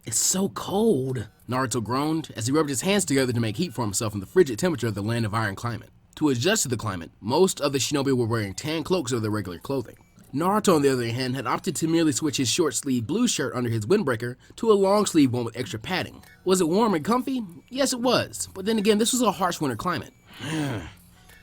It's so cold, Naruto groaned as he rubbed his hands together to make heat for himself in the frigid temperature of the land of iron climate. To adjust to the climate, most of the shinobi were wearing tan cloaks over their regular clothing. Naruto, on the other hand, had opted to merely switch his short-sleeved blue shirt under his windbreaker to a long-sleeved one with extra padding. Was it warm and comfy? Yes, it was, but then again, this was a harsh winter climate.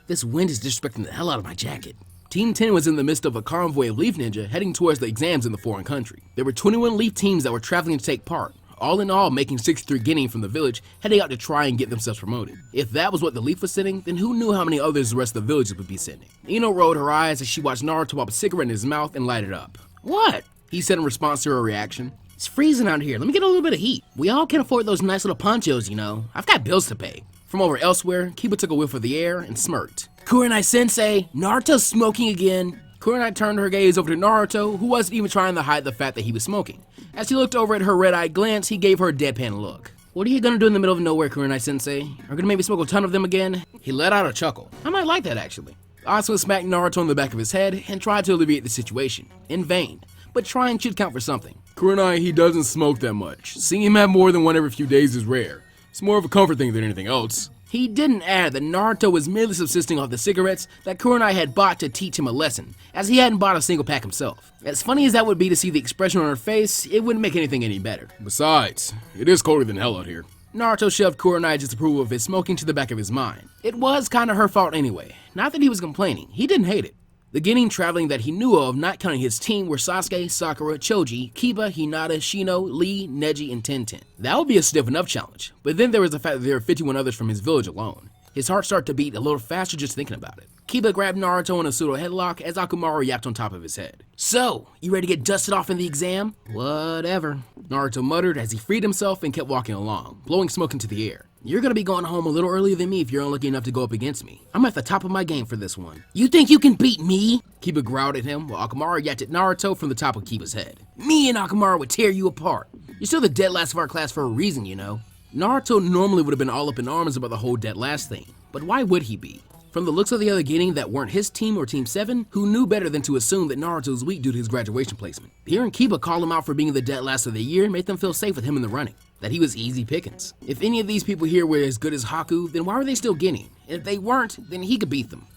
This wind is disrespecting the hell out of my jacket. Team 10 was in the midst of a convoy of Leaf Ninja heading towards the exams in the foreign country. There were 21 Leaf teams that were traveling to take part, all in all making 63 Genin from the village heading out to try and get themselves promoted. If that was what the Leaf was sending, then who knew how many others the rest of the villages would be sending? Ino rolled her eyes as she watched Naruto pop a cigarette in his mouth and light it up. "What?" he said in response to her reaction. "It's freezing out here. Let me get a little bit of heat. We all can't afford those nice little ponchos, you know. I've got bills to pay." From over elsewhere, Kiba took a whiff of the air and smirked. "Kurenai-sensei, Naruto's smoking again." Kurenai turned her gaze over to Naruto, who wasn't even trying to hide the fact that he was smoking. As he looked over at her red-eyed glance, he gave her a deadpan look. "What are you gonna do in the middle of nowhere, Kurenai-sensei? Are you gonna maybe smoke a ton of them again?" He let out a chuckle. "I might like that, actually." Asuma smacked Naruto on the back of his head and tried to alleviate the situation. In vain. But trying should count for something. "Kurenai, he doesn't smoke that much. Seeing him have more than one every few days is rare. It's more of a comfort thing than anything else." He didn't add that Naruto was merely subsisting off the cigarettes that Kurenai had bought to teach him a lesson, as he hadn't bought a single pack himself. As funny as that would be to see the expression on her face, it wouldn't make anything any better. "Besides, it is colder than hell out here." Naruto shoved Kurenai's disapproval of his smoking to the back of his mind. It was kinda her fault anyway. Not that he was complaining, he didn't hate it. The Genin traveling that he knew of, not counting his team, were Sasuke, Sakura, Choji, Kiba, Hinata, Shino, Lee, Neji, and Tenten. That would be a stiff enough challenge, but then there was the fact that there were 51 others from his village alone. His heart started to beat a little faster just thinking about it. Kiba grabbed Naruto in a pseudo headlock as Akumaru yapped on top of his head. "So, you ready to get dusted off in the exam?" "Whatever," Naruto muttered as he freed himself and kept walking along, blowing smoke into the air. "You're gonna be going home a little earlier than me if you're unlucky enough to go up against me. I'm at the top of my game for this one." "You think you can beat me?" Kiba growled at him while Akumaru yapped at Naruto from the top of Kiba's head. "Me and Akumaru would tear you apart. You're still the dead last of our class for a reason, you know." Naruto normally would have been all up in arms about the whole dead last thing, but why would he be? From the looks of the other Genin that weren't his team or Team 7, who knew better than to assume that Naruto was weak due to his graduation placement. Hearing Kiba call him out for being the dead last of the year made them feel safe with him in the running, that he was easy pickings. If any of these people here were as good as Haku, then why were they still Genin? And if they weren't, then he could beat them.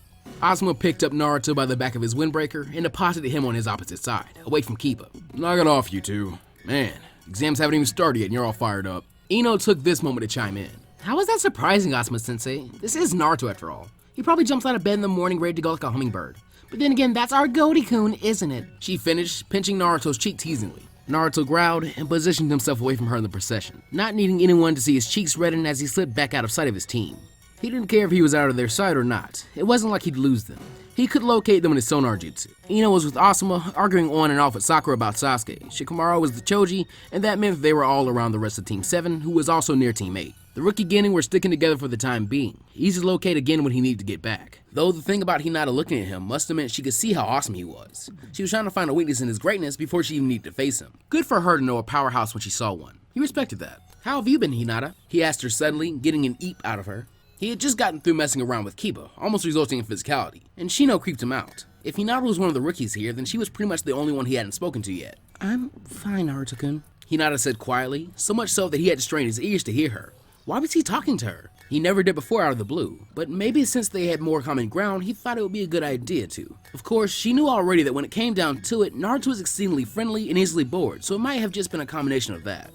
Asuma picked up Naruto by the back of his windbreaker and deposited him on his opposite side, away from Kiba. "Knock it off, you two. Man, exams haven't even started yet and you're all fired up." Ino took this moment to chime in. "How is that surprising, Asuma-sensei? This is Naruto after all. He probably jumps out of bed in the morning ready to go like a hummingbird. But then again, that's our Goldie-kun, isn't it?" She finished, pinching Naruto's cheek teasingly. Naruto growled and positioned himself away from her in the procession, not needing anyone to see his cheeks redden as he slipped back out of sight of his team. He didn't care if he was out of their sight or not. It wasn't like he'd lose them. He could locate them in his sonar jutsu. Ino was with Asuma, arguing on and off with Sakura about Sasuke. Shikamaru was the Choji, and that meant they were all around the rest of Team 7, who was also near Team 8. The rookie Genin were sticking together for the time being, easy to locate again when he needed to get back. Though the thing about Hinata looking at him must have meant she could see how awesome he was. She was trying to find a weakness in his greatness before she even needed to face him. Good for her to know a powerhouse when she saw one. He respected that. "How have you been, Hinata?" he asked her suddenly, getting an eep out of her. He had just gotten through messing around with Kiba, almost resulting in physicality, and Shino creeped him out. If Hinata was one of the rookies here, then she was pretty much the only one he hadn't spoken to yet. "I'm fine, Naruto-kun," Hinata said quietly, so much so that he had to strain his ears to hear her. Why was he talking to her? He never did before out of the blue, but maybe since they had more common ground, he thought it would be a good idea to. Of course, she knew already that when it came down to it, Naruto was exceedingly friendly and easily bored, so it might have just been a combination of that.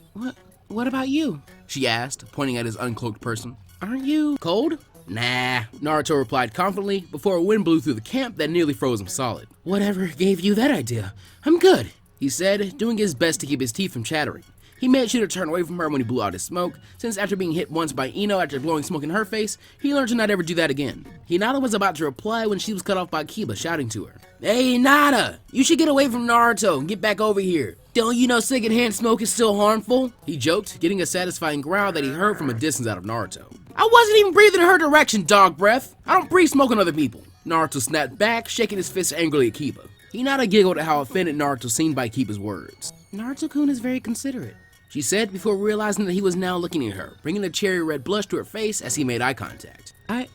What about you?" she asked, pointing at his uncloaked person. "Aren't you cold?" "Nah," Naruto replied confidently before a wind blew through the camp that nearly froze him solid. "Whatever gave you that idea? I'm good," he said, doing his best to keep his teeth from chattering. He made sure to turn away from her when he blew out his smoke, since after being hit once by Ino after blowing smoke in her face, he learned to not ever do that again. Hinata was about to reply when she was cut off by Kiba shouting to her. "Hey Hinata, you should get away from Naruto and get back over here. Don't you know secondhand smoke is still harmful?" he joked, getting a satisfying growl that he heard from a distance out of Naruto. "I wasn't even breathing in her direction, dog breath. I don't breathe smoke on other people." Naruto snapped back, shaking his fist angrily at Kiba. Hinata giggled at how offended Naruto seemed by Kiba's words. "Naruto-kun is very considerate," she said before realizing that he was now looking at her, bringing a cherry red blush to her face as he made eye contact. "I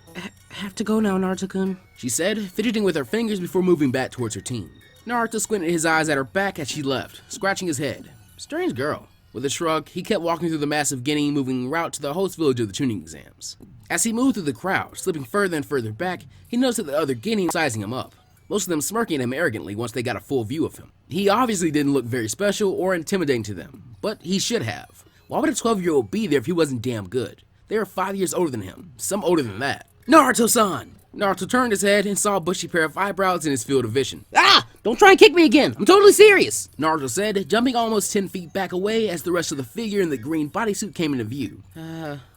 have to go now, Naruto-kun," she said, fidgeting with her fingers before moving back towards her team. Naruto squinted his eyes at her back as she left, scratching his head. Strange girl. With a shrug, he kept walking through the massive Guinea moving route to the host village of the tuning exams. As he moved through the crowd, slipping further and further back, he noticed that the other Guinea was sizing him up, most of them smirking at him arrogantly once they got a full view of him. He obviously didn't look very special or intimidating to them, but he should have. Why would a 12-year-old be there if he wasn't damn good? They were 5 years older than him, some older than that. Naruto-san! Naruto turned his head and saw a bushy pair of eyebrows in his field of vision. Ah! Don't try and kick me again! I'm totally serious! Naruto said, jumping almost 10 feet back away as the rest of the figure in the green bodysuit came into view.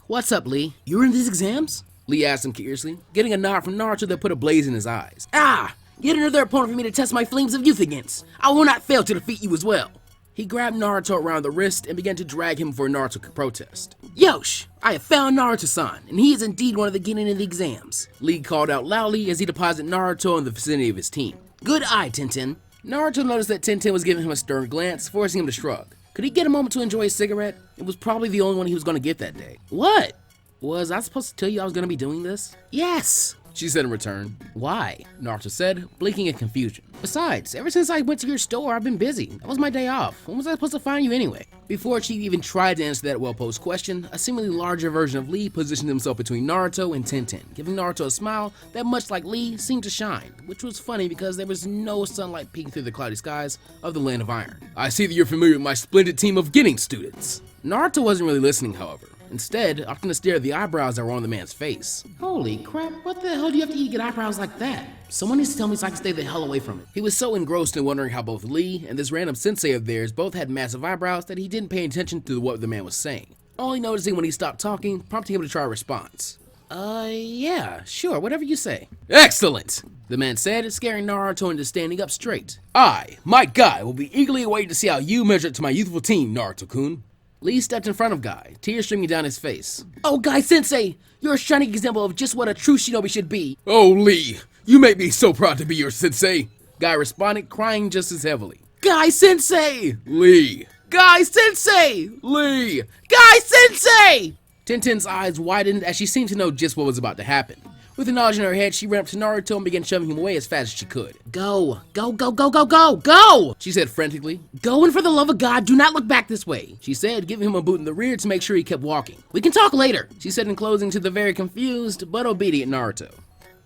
What's up, Lee? You were in these exams? Lee asked him curiously, getting a nod from Naruto that put a blaze in his eyes. Ah! Yet another opponent for me to test my flames of youth against. I will not fail to defeat you as well. He grabbed Naruto around the wrist and began to drag him before Naruto could protest. Yosh! I have found Naruto-san, and he is indeed one of the getting in the exams. Lee called out loudly as he deposited Naruto in the vicinity of his team. Good eye, Tintin. Naruto noticed that Tintin was giving him a stern glance, forcing him to shrug. Could he get a moment to enjoy a cigarette? It was probably the only one he was going to get that day. What? Was I supposed to tell you I was going to be doing this? Yes! She said in return. Why? Naruto said, blinking in confusion. Besides, ever since I went to your store, I've been busy. That was my day off. When was I supposed to find you anyway? Before she even tried to answer that well-posed question, a seemingly larger version of Lee positioned himself between Naruto and Tintin, giving Naruto a smile that, much like Lee, seemed to shine, which was funny because there was no sunlight peeking through the cloudy skies of the Land of Iron. I see that you're familiar with my splendid team of Ginning students. Naruto wasn't really listening, however. Instead, opting to stare at the eyebrows that were on the man's face. Holy crap, what the hell do you have to eat to get eyebrows like that? Someone needs to tell me so I can stay the hell away from it. He was so engrossed in wondering how both Lee and this random sensei of theirs both had massive eyebrows that he didn't pay attention to what the man was saying, only noticing when he stopped talking, prompting him to try a response. Yeah, sure, whatever you say. Excellent! The man said, scaring Naruto into standing up straight. I, my guy, will be eagerly waiting to see how you measure up to my youthful team, Naruto-kun. Lee stepped in front of Guy, tears streaming down his face. Oh, Guy-sensei! You're a shining example of just what a true shinobi should be. Oh, Lee! You make me so proud to be your sensei! Guy responded, crying just as heavily. Guy-sensei! Lee! Guy-sensei! Lee! Guy-sensei! Tintin's eyes widened as she seemed to know just what was about to happen. With the knowledge in her head, she ran up to Naruto and began shoving him away as fast as she could. Go! Go, go, go, go, go! Go! She said frantically. Go, and for the love of God, do not look back this way, she said, giving him a boot in the rear to make sure he kept walking. We can talk later, she said in closing to the very confused but obedient Naruto.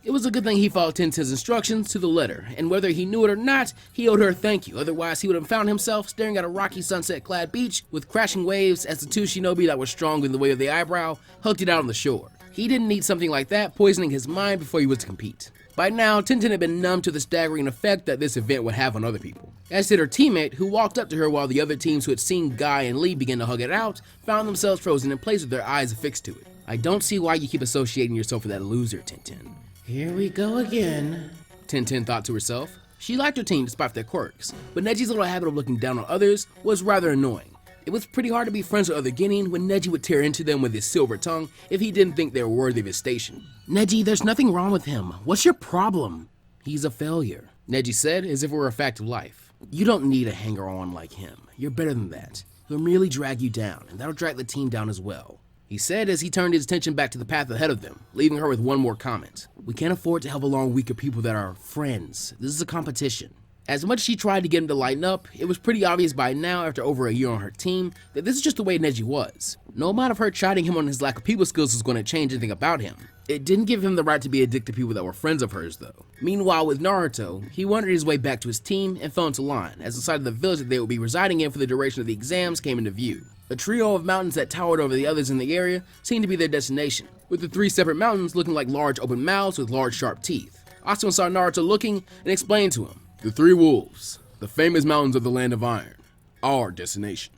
It was a good thing he followed Tintin's instructions to the letter, and whether he knew it or not, he owed her a thank you, otherwise he would have found himself staring at a rocky sunset-clad beach with crashing waves as the two shinobi that were strong in the way of the eyebrow hugged it out on the shore. He didn't need something like that poisoning his mind before he was to compete. By now, Tintin had been numb to the staggering effect that this event would have on other people. As did her teammate, who walked up to her while the other teams who had seen Guy and Lee begin to hug it out, found themselves frozen in place with their eyes affixed to it. I don't see why you keep associating yourself with that loser, Tintin. Here we go again, Tintin thought to herself. She liked her team despite their quirks, but Neji's little habit of looking down on others was rather annoying. It was pretty hard to be friends with other Ginning when Neji would tear into them with his silver tongue if he didn't think they were worthy of his station. Neji, there's nothing wrong with him. What's your problem? He's a failure, Neji said as if it were a fact of life. You don't need a hanger-on like him. You're better than that. He'll merely drag you down, and that'll drag the team down as well, he said as he turned his attention back to the path ahead of them, leaving her with one more comment. We can't afford to help along weaker people that are friends. This is a competition. As much as she tried to get him to lighten up, it was pretty obvious by now, after over a year on her team, that this is just the way Neji was. No amount of her chiding him on his lack of people skills was going to change anything about him. It didn't give him the right to be a dick to people that were friends of hers, though. Meanwhile, with Naruto, he wandered his way back to his team and fell into line, as the side of the village that they would be residing in for the duration of the exams came into view. A trio of mountains that towered over the others in the area seemed to be their destination, with the three separate mountains looking like large open mouths with large sharp teeth. Asuma saw Naruto looking and explained to him, the Three Wolves, the famous mountains of the Land of Iron, our destination.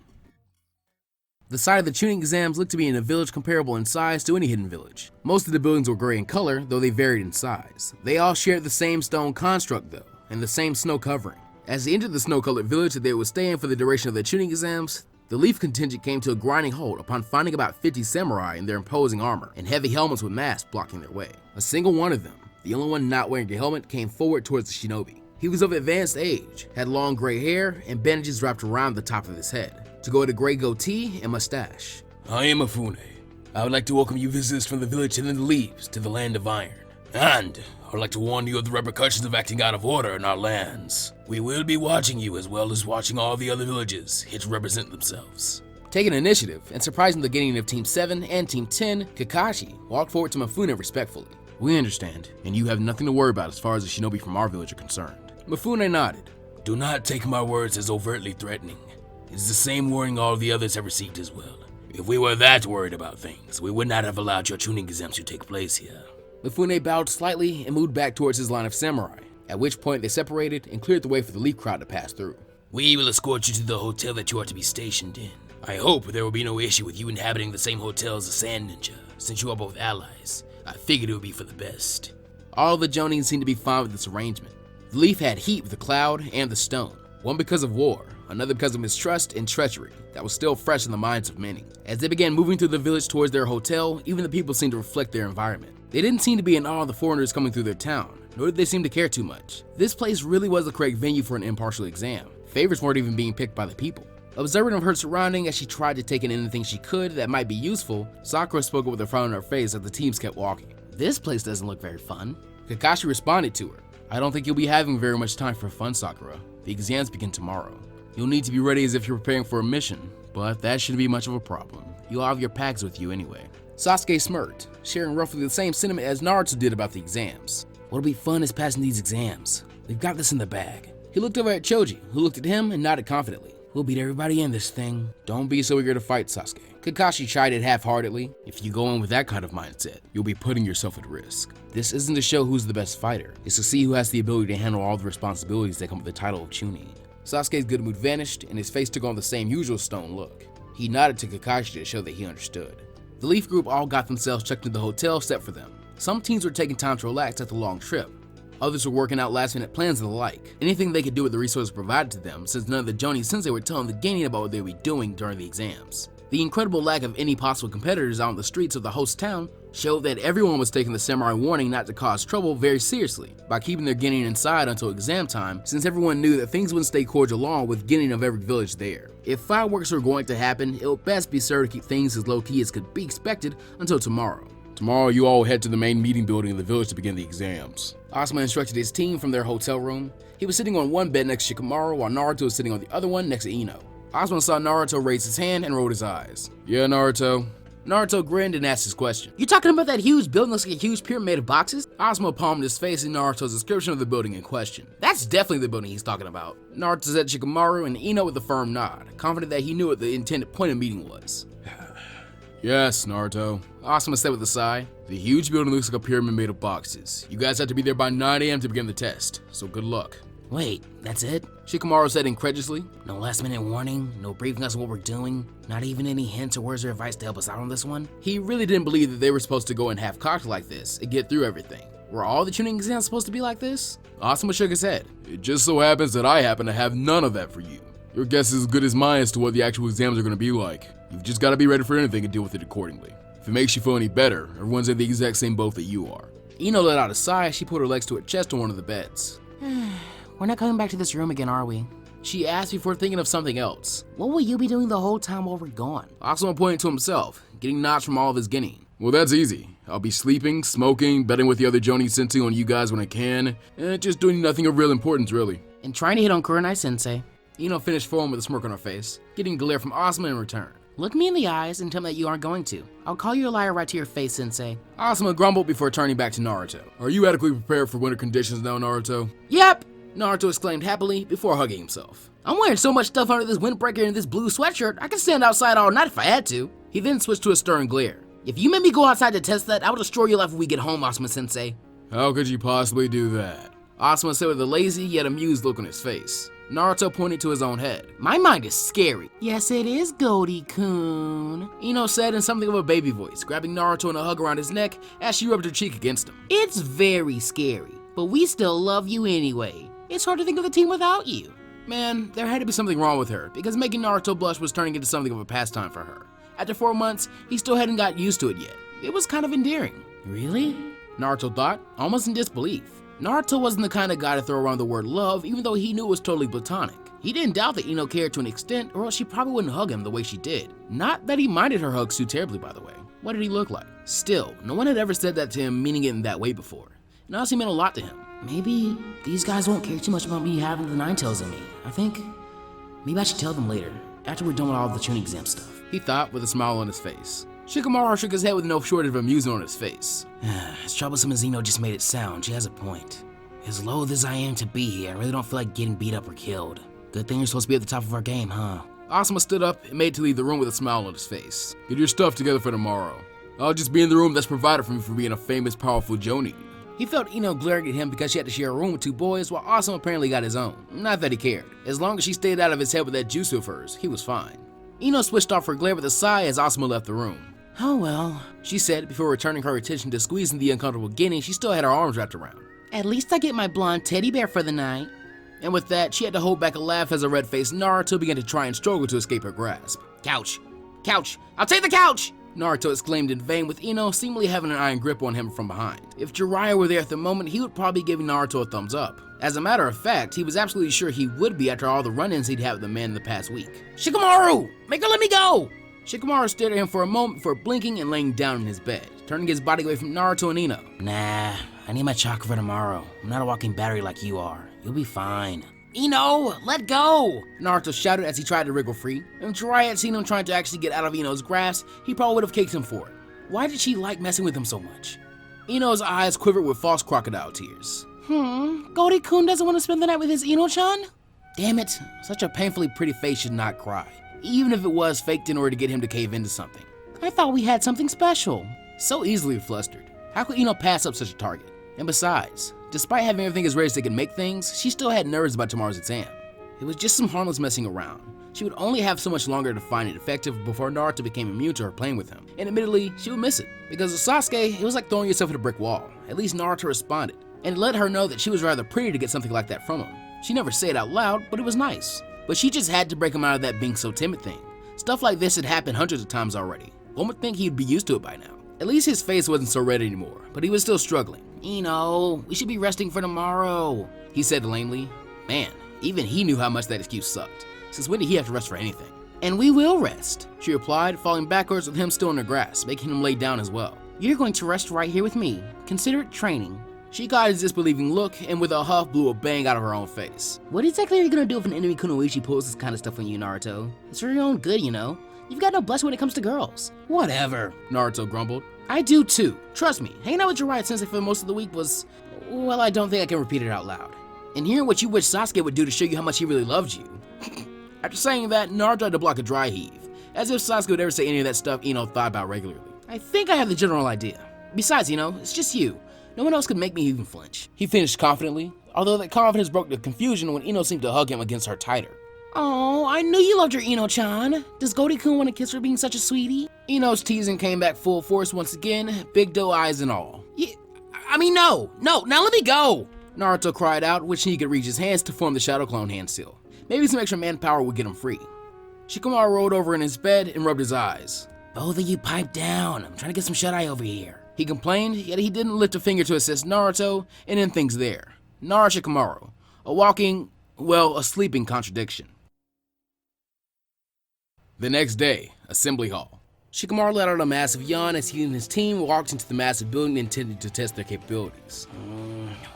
The site of the tuning exams looked to be in a village comparable in size to any hidden village. Most of the buildings were gray in color, though they varied in size. They all shared the same stone construct though, and the same snow covering. As they entered the snow-colored village that they would stay in for the duration of the tuning exams, the Leaf contingent came to a grinding halt upon finding about 50 samurai in their imposing armor and heavy helmets with masks blocking their way. A single one of them, the only one not wearing a helmet, came forward towards the shinobi. He was of advanced age, had long gray hair and bandages wrapped around the top of his head, to go with a gray goatee and mustache. I am Afune. I would like to welcome you visitors from the village hidden in the leaves to the Land of Iron. And I would like to warn you of the repercussions of acting out of order in our lands. We will be watching you as well as watching all the other villages here to represent themselves. Taking initiative and surprising the getting of Team 7 and Team 10, Kakashi walked forward to Mifune respectfully. "We understand, and you have nothing to worry about as far as the shinobi from our village are concerned." Mifune nodded. "Do not take my words as overtly threatening. It is the same warning all the others have received as well. If we were that worried about things, we would not have allowed your tuning exams to take place here." Mifune bowed slightly and moved back towards his line of samurai, at which point they separated and cleared the way for the Leaf crowd to pass through. "We will escort you to the hotel that you are to be stationed in. I hope there will be no issue with you inhabiting the same hotel as the Sand Ninja, since you are both allies. I figured it would be for the best." All the Jonin seemed to be fine with this arrangement. The Leaf had heat with the Cloud and the Stone, one because of war, another because of mistrust and treachery that was still fresh in the minds of many. As they began moving through the village towards their hotel, even the people seemed to reflect their environment. They didn't seem to be in awe of the foreigners coming through their town, nor did they seem to care too much. This place really was the correct venue for an impartial exam. Favorites weren't even being picked by the people. Observant of her surrounding as she tried to take in anything she could that might be useful, Sakura spoke up with a frown on her face as the teams kept walking. "This place doesn't look very fun." Kakashi responded to her. "I don't think you'll be having very much time for fun, Sakura. The exams begin tomorrow. You'll need to be ready as if you're preparing for a mission, but that shouldn't be much of a problem. You'll have your packs with you anyway." Sasuke smirked, sharing roughly the same sentiment as Naruto did about the exams. "What'll be fun is passing these exams. We've got this in the bag." He looked over at Choji, who looked at him and nodded confidently. "We'll beat everybody in this thing. Don't be so eager to fight, Sasuke." Kakashi chided half-heartedly. "If you go in with that kind of mindset, you'll be putting yourself at risk. This isn't to show who's the best fighter. It's to see who has the ability to handle all the responsibilities that come with the title of Chunin." Sasuke's good mood vanished, and his face took on the same usual stone look. He nodded to Kakashi to show that he understood. The Leaf group all got themselves checked into the hotel except for them. Some teams were taking time to relax after the long trip. Others were working out last-minute plans and the like, anything they could do with the resources provided to them, since none of the Jonin sensei were telling the Genin about what they would be doing during the exams. The incredible lack of any possible competitors out on the streets of the host town showed that everyone was taking the samurai warning not to cause trouble very seriously by keeping their Genin inside until exam time, since everyone knew that things wouldn't stay cordial long with Genin of every village there. If fireworks were going to happen, it would best be sure to keep things as low-key as could be expected until tomorrow. "Tomorrow you all head to the main meeting building in the village to begin the exams." Asuma instructed his team from their hotel room. He was sitting on one bed next to Shikamaru while Naruto was sitting on the other one next to Ino. Asuma saw Naruto raise his hand and rolled his eyes. "Yeah, Naruto." Naruto grinned and asked his question. "You talking about that huge building looks like a huge pyramid of boxes?" Asuma palmed his face in Naruto's description of the building in question. "That's definitely the building he's talking about." Naruto said to Shikamaru and Ino with a firm nod, confident that he knew what the intended point of the meeting was. "Yes, Naruto," Asuma said with a sigh. "The huge building looks like a pyramid made of boxes. You guys have to be there by 9 AM to begin the test, so good luck." "Wait, that's it?" Shikamaru said incredulously. "No last-minute warning, no briefing us on what we're doing, not even any hints or words of advice to help us out on this one?" He really didn't believe that they were supposed to go in half-cocked like this and get through everything. Were all the tuning exams supposed to be like this? Asuma shook his head. "It just so happens that I happen to have none of that for you. Your guess is as good as mine as to what the actual exams are going to be like. You've just got to be ready for anything and deal with it accordingly. If it makes you feel any better, everyone's in the exact same boat that you are." Ino let out a sigh as she put her legs to her chest on one of the beds. "We're not coming back to this room again, are we?" she asked before thinking of something else. "What will you be doing the whole time while we're gone?" Asuma pointed to himself, getting nods from all of his Genin. "Well, that's easy. I'll be sleeping, smoking, betting with the other Jonin sensei on you guys when I can, and just doing nothing of real importance, really." "And trying to hit on Kurenai sensei." Ino finished form with a smirk on her face, getting a glare from Asuma in return. "Look me in the eyes and tell me that you aren't going to. I'll call you a liar right to your face, sensei." Asuma grumbled before turning back to Naruto. "Are you adequately prepared for winter conditions now, Naruto?" "Yep!" Naruto exclaimed happily before hugging himself. "I'm wearing so much stuff under this windbreaker and this blue sweatshirt, I could stand outside all night if I had to." He then switched to a stern glare. "If you made me go outside to test that, I would destroy your life when we get home, Asuma-sensei." "How could you possibly do that?" Asuma said with a lazy yet amused look on his face. Naruto pointed to his own head. "My mind is scary." "Yes, it is, Goldie-kun," Ino said in something of a baby voice, grabbing Naruto in a hug around his neck as she rubbed her cheek against him. "It's very scary, but we still love you anyway. It's hard to think of the team without you." Man, there had to be something wrong with her, because making Naruto blush was turning into something of a pastime for her. After 4 months, he still hadn't got used to it yet. It was kind of endearing. "Really?" Naruto thought, almost in disbelief. Naruto wasn't the kind of guy to throw around the word love, even though he knew it was totally platonic. He didn't doubt that Ino cared to an extent, or else she probably wouldn't hug him the way she did. Not that he minded her hugs too terribly, by the way. What did he look like? Still, no one had ever said that to him meaning it in that way before. It honestly meant a lot to him. Maybe these guys won't care too much about me having the Nine Tails in me. Maybe I should tell them later, after we're done with all the tuning exam stuff. He thought with a smile on his face. Shikamaru shook his head with no shortage of amusement on his face. As troublesome as Ino just made it sound, she has a point. As loath as I am to be here, I really don't feel like getting beat up or killed. Good thing you're supposed to be at the top of our game, huh? Asuma stood up and made to leave the room with a smile on his face. Get your stuff together for tomorrow. I'll just be in the room that's provided for me for being a famous, powerful Jonin. He felt Ino glaring at him because she had to share a room with two boys, while Asuma apparently got his own. Not that he cared. As long as she stayed out of his head with that jutsu of hers, he was fine. Ino switched off her glare with a sigh as Asuma left the room. Oh well, she said before returning her attention to squeezing the uncomfortable guinea she still had her arms wrapped around. At least I get my blonde teddy bear for the night. And with that, she had to hold back a laugh as a red-faced Naruto began to try and struggle to escape her grasp. Couch! Couch! I'll take the couch! Naruto exclaimed in vain, with Ino seemingly having an iron grip on him from behind. If Jiraiya were there at the moment, he would probably give Naruto a thumbs up. As a matter of fact, he was absolutely sure he would be after all the run-ins he'd had with the man in the past week. Shikamaru! Make her let me go! Shikamaru stared at him for a moment before blinking and laying down in his bed, turning his body away from Naruto and Ino. Nah, I need my chakra for tomorrow. I'm not a walking battery like you are. You'll be fine. Ino, let go! Naruto shouted as he tried to wriggle free. If Jiraiya had seen him trying to actually get out of Ino's grasp, he probably would have kicked him for it. Why did she like messing with him so much? Ino's eyes quivered with false crocodile tears. Goldie-kun doesn't want to spend the night with his Ino-chan? Damn it, such a painfully pretty face should not cry, even if it was faked in order to get him to cave into something. I thought we had something special. So easily flustered. How could Ino pass up such a target? And besides, despite having everything as ready as they could make things, she still had nerves about tomorrow's exam. It was just some harmless messing around. She would only have so much longer to find it effective before Naruto became immune to her playing with him. And admittedly, she would miss it. Because with Sasuke, it was like throwing yourself at a brick wall. At least Naruto responded. And it let her know that she was rather pretty to get something like that from him. She never said it out loud, but it was nice. But she just had to break him out of that being so timid thing. Stuff like this had happened hundreds of times already. One would think he'd be used to it by now. At least his face wasn't so red anymore, but he was still struggling. Ino, we should be resting for tomorrow, he said lamely. Man, even he knew how much that excuse sucked. Since when did he have to rest for anything? And we will rest, she replied, falling backwards with him still in her grasp, making him lay down as well. You're going to rest right here with me. Consider it training. She got his disbelieving look and with a huff blew a bang out of her own face. What exactly are you gonna do if an enemy Kunoichi pulls this kind of stuff on you, Naruto? It's for your own good, you know? You've got no blush when it comes to girls. Whatever, Naruto grumbled. I do too. Trust me, hanging out with Jiraiya Sensei for most of the week was, well, I don't think I can repeat it out loud. And hearing what you wish Sasuke would do to show you how much he really loved you. After saying that, Naruto had to block a dry heave, as if Sasuke would ever say any of that stuff Ino thought about regularly. I think I have the general idea. Besides, it's just you. No one else could make me even flinch. He finished confidently, although that confidence broke to confusion when Ino seemed to hug him against her tighter. Oh, I knew you loved your Ino-chan. Does Goldie-kun want to kiss her being such a sweetie? Ino's teasing came back full force once again, big doe eyes and all. Yeah, no, now let me go! Naruto cried out, wishing he could reach his hands to form the Shadow Clone hand seal. Maybe some extra manpower would get him free. Shikamaru rolled over in his bed and rubbed his eyes. Both of you pipe down. I'm trying to get some shut-eye over here. He complained, yet he didn't lift a finger to assist Naruto, and then things there. Shikamaru, a sleeping contradiction. The next day, Assembly Hall. Shikamaru let out a massive yawn as he and his team walked into the massive building intended to test their capabilities.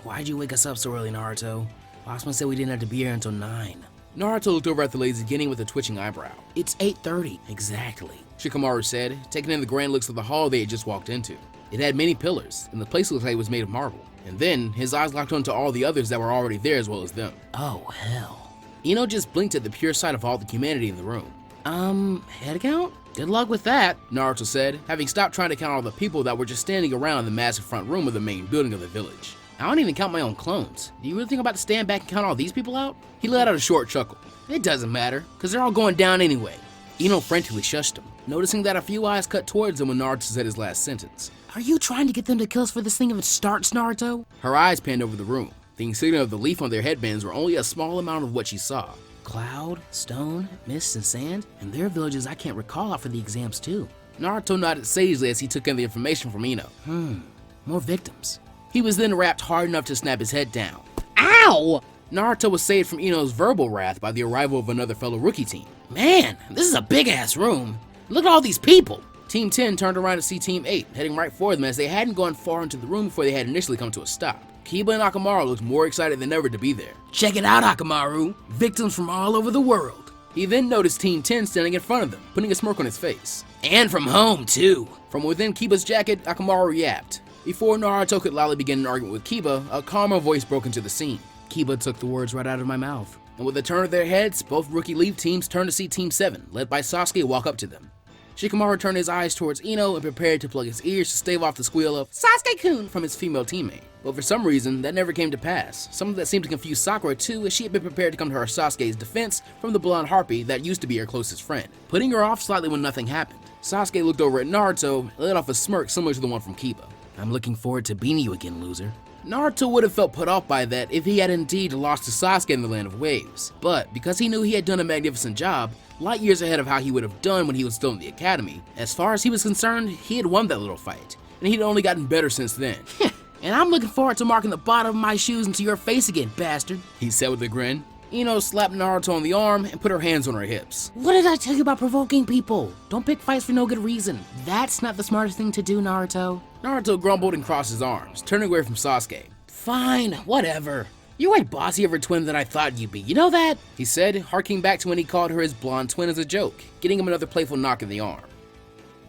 Why'd you wake us up so early, Naruto? Bossman said we didn't have to be here until 9. Naruto looked over at the lazy guinea with a twitching eyebrow. It's 8:30, exactly, Shikamaru said, taking in the grand looks of the hall they had just walked into. It had many pillars, and the place looked like it was made of marble. And then, his eyes locked onto all the others that were already there as well as them. Oh, hell. Ino just blinked at the pure sight of all the humanity in the room. Head count? Good luck with that, Naruto said, having stopped trying to count all the people that were just standing around the massive front room of the main building of the village. I don't even count my own clones. Do you really think I'm about to stand back and count all these people out? He let out a short chuckle. It doesn't matter, because they're all going down anyway. Ino frantically shushed him, noticing that a few eyes cut towards him when Naruto said his last sentence. Are you trying to get them to kill us for this thing if it starts, Naruto? Her eyes panned over the room. The insignia of the leaf on their headbands were only a small amount of what she saw. Cloud, stone, mist, and sand, and there are villages I can't recall out for the exams too. Naruto nodded sagely as he took in the information from Ino. More victims. He was then wrapped hard enough to snap his head down. Ow! Naruto was saved from Ino's verbal wrath by the arrival of another fellow rookie team. Man, this is a big-ass room. Look at all these people. Team 10 turned around to see Team 8, heading right for them as they hadn't gone far into the room before they had initially come to a stop. Kiba and Akamaru looked more excited than ever to be there. Check it out, Akamaru. Victims from all over the world. He then noticed Team 10 standing in front of them, putting a smirk on his face. And from home, too. From within Kiba's jacket, Shikamaru yapped. Before Naruto could loudly begin an argument with Kiba, a calmer voice broke into the scene. Kiba took the words right out of my mouth. And with a turn of their heads, both rookie Leaf teams turned to see Team 7, led by Sasuke, walk up to them. Shikamaru turned his eyes towards Ino and prepared to plug his ears to stave off the squeal of Sasuke-kun from his female teammate. But for some reason, that never came to pass, something that seemed to confuse Sakura too, as she had been prepared to come to her Sasuke's defense from the blonde harpy that used to be her closest friend, putting her off slightly when nothing happened. Sasuke looked over at Naruto and let off a smirk similar to the one from Kiba. I'm looking forward to beating you again, loser. Naruto would have felt put off by that if he had indeed lost to Sasuke in the Land of Waves, but because he knew he had done a magnificent job, light years ahead of how he would have done when he was still in the academy, as far as he was concerned, he had won that little fight, and he'd only gotten better since then. And I'm looking forward to marking the bottom of my shoes into your face again, bastard, he said with a grin. Ino slapped Naruto on the arm and put her hands on her hips. What did I tell you about provoking people? Don't pick fights for no good reason. That's not the smartest thing to do, Naruto. Naruto grumbled and crossed his arms, turning away from Sasuke. Fine, whatever. You ain't bossy of her twin that I thought you'd be, you know that? He said, harking back to when he called her his blonde twin as a joke, getting him another playful knock in the arm.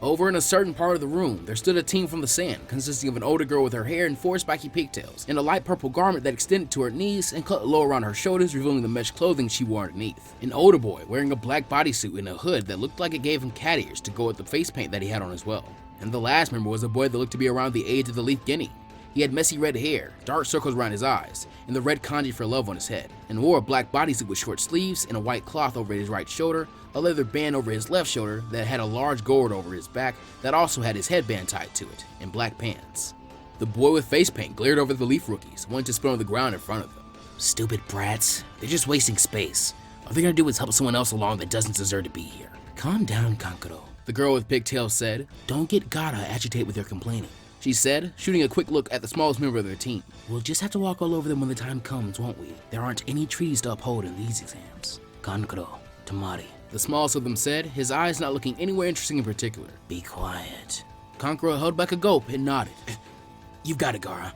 Over in a certain part of the room, there stood a team from the sand, consisting of an older girl with her hair in 4 spiky pigtails, and a light purple garment that extended to her knees and cut low around her shoulders, revealing the mesh clothing she wore underneath. An older boy, wearing a black bodysuit and a hood that looked like it gave him cat ears to go with the face paint that he had on as well. And the last member was a boy that looked to be around the age of the Leaf Guinea. He had messy red hair, dark circles around his eyes, and the red kanji for love on his head, and wore a black bodysuit with short sleeves and a white cloth over his right shoulder, a leather band over his left shoulder that had a large gourd over his back that also had his headband tied to it, and black pants. The boy with face paint glared over the Leaf rookies, wanting to spit on the ground in front of them. Stupid brats, they're just wasting space. All they're gonna do is help someone else along that doesn't deserve to be here. Calm down, Kankuro, the girl with pigtails said. Don't get Gaara agitated with your complaining, she said, shooting a quick look at the smallest member of their team. We'll just have to walk all over them when the time comes, won't we? There aren't any trees to uphold in these exams. Kankuro, Tamari, the smallest of them said, his eyes not looking anywhere interesting in particular. Be quiet. Kankuro held back a gulp and nodded. You've got it, Gaara.